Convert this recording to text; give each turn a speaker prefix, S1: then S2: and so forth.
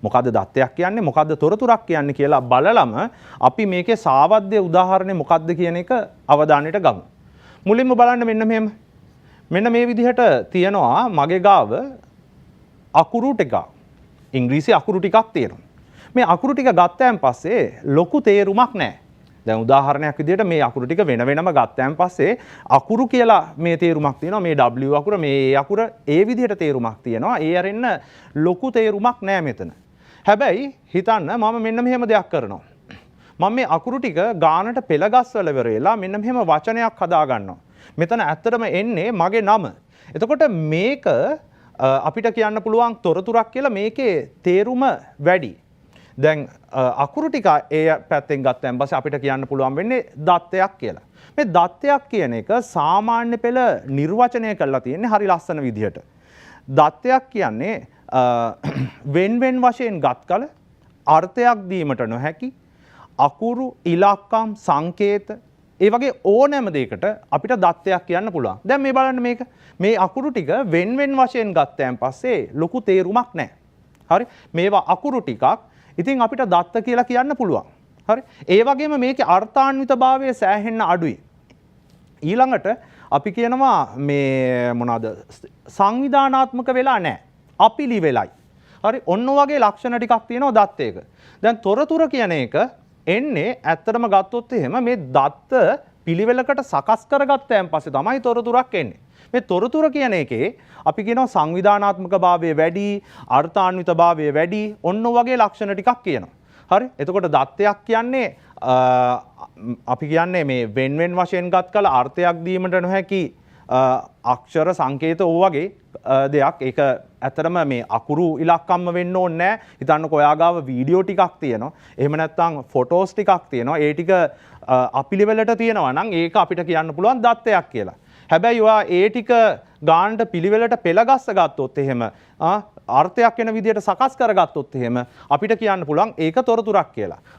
S1: මොකද්ද දත්තයක් කියන්නේ මොකද්ද තොරතුරක් කියන්නේ කියලා බලලම අපි මේකේ සාවද්‍ය උදාහරණය මොකද්ද කියන එක අවධානයට ගමු. මුලින්ම බලන්න මෙන්න මෙහෙම. මෙන්න මේ විදිහට තියනවා මගේ ගාව අකුරු ටික. ඉංග්‍රීසි අකුරු ටිකක් තියෙනවා. මේ අකුරු ටික ගත්තයන් පස්සේ ලොකු තේරුමක් නැහැ. දැන් උදාහරණයක් විදිහට මේ අකුරු ටික වෙන වෙනම ගත්තයන් පස්සේ අකුරු කියලා මේ තේරුමක් තියෙනවා. මේ W අකුර මේ A අකුර ඒ විදිහට තේරුමක් තියෙනවා. ඒ අරින්න ලොකු තේරුමක් නැහැ මෙතන. හැබැයි හිතන්න මම මෙන්න මෙහෙම දෙයක් කරනවා. මම මේ අකුරු ටික ගානට පෙළ ගස්වල වෙරෙලා මෙන්න මෙහෙම වචනයක් හදා ගන්නවා. මෙතන ඇත්තටම එන්නේ මගේ නම. එතකොට මේක අපිට කියන්න පුළුවන් තොරතුරක් කියලා මේකේ තේරුම වැඩි. දැන් අකුරු ටික ඒ පැත්තෙන් ගත්තන් පස්සේ අපිට කියන්න පුළුවන් වෙන්නේ දත්තයක් කියලා. මේ දත්තයක් කියන එක සාමාන්‍ය පෙළ නිර්වචනය කරලා තියෙන්නේ හරි ලස්සන විදිහට. දත්තයක් කියන්නේ වෙන් වශයෙන් ගත් කල අර්ථයක් දීමට නොහැකි අකුරු ඉලක්කම් සංකේත ඒ වගේ ඕනෑම දෙයකට අපිට දත්තයක් කියන්න පුළුවන්. දැන් මේ බලන්න මේක. මේ අකුරු ටික වෙන් වශයෙන් ගත්තයන් පස්සේ ලොකු තේරුමක් නැහැ. හරි? මේවා අකුරු ටිකක්. ඉතින් අපිට දත්ත කියලා කියන්න පුළුවන්. හරි? ඒ වගේම මේකේ අර්ථාන්විතභාවය සෑහෙන්න අඩුයි. ඊළඟට අපි කියනවා මේ මොනවාද? සංවිධානාත්මක වෙලා නැහැ. අපිලිවෙලයි. හරි? ඔන්න වගේ ලක්ෂණ ටිකක් තියෙනවා දත්තයක. දැන් තොරතුර කියන එක එන්නේ ඇත්තටම ගත්තොත් එහෙම මේ දත්ත පිළිවෙලකට සකස් කරගත්තයන් පස්සේ තමයි තොරතුරක් එන්නේ. මේ තොරතුර කියන එකේ අපි කියනවා සංවිධානාත්මක භාවය වැඩි, අර්ථාන්විත භාවය වැඩි, ඔන්න වගේ ලක්ෂණ ටිකක් කියනවා. හරි? එතකොට දත්තයක් කියන්නේ අපි කියන්නේ මේ වෙන් වශයෙන් ගත් කල අර්ථයක් දීමට නොහැකි අක්ෂර සංකේත ඕ වගේ දෙයක්. ඒක ඇත්තටම මේ අකුරු ඉලක්කම්ම වෙන්න ඕනේ නැහැ. හිතන්නකෝ ඔයා ගාව වීඩියෝ ටිකක් තියෙනවා. එහෙම නැත්නම් ෆොටෝස් ටිකක් තියෙනවා. ඒ ටික අපිලිවෙලට තියෙනවා නම් ඒක අපිට කියන්න පුළුවන් දත්තයක් කියලා. හැබැයි ඔයා ඒ ටික ගානට පිළිවෙලට පෙළගස්ස ගත්තොත් එහෙම අර්ථයක් වෙන විදිහට සකස් කරගත්තොත් එහෙම අපිට කියන්න පුළුවන් ඒක තොරතුරක් කියලා.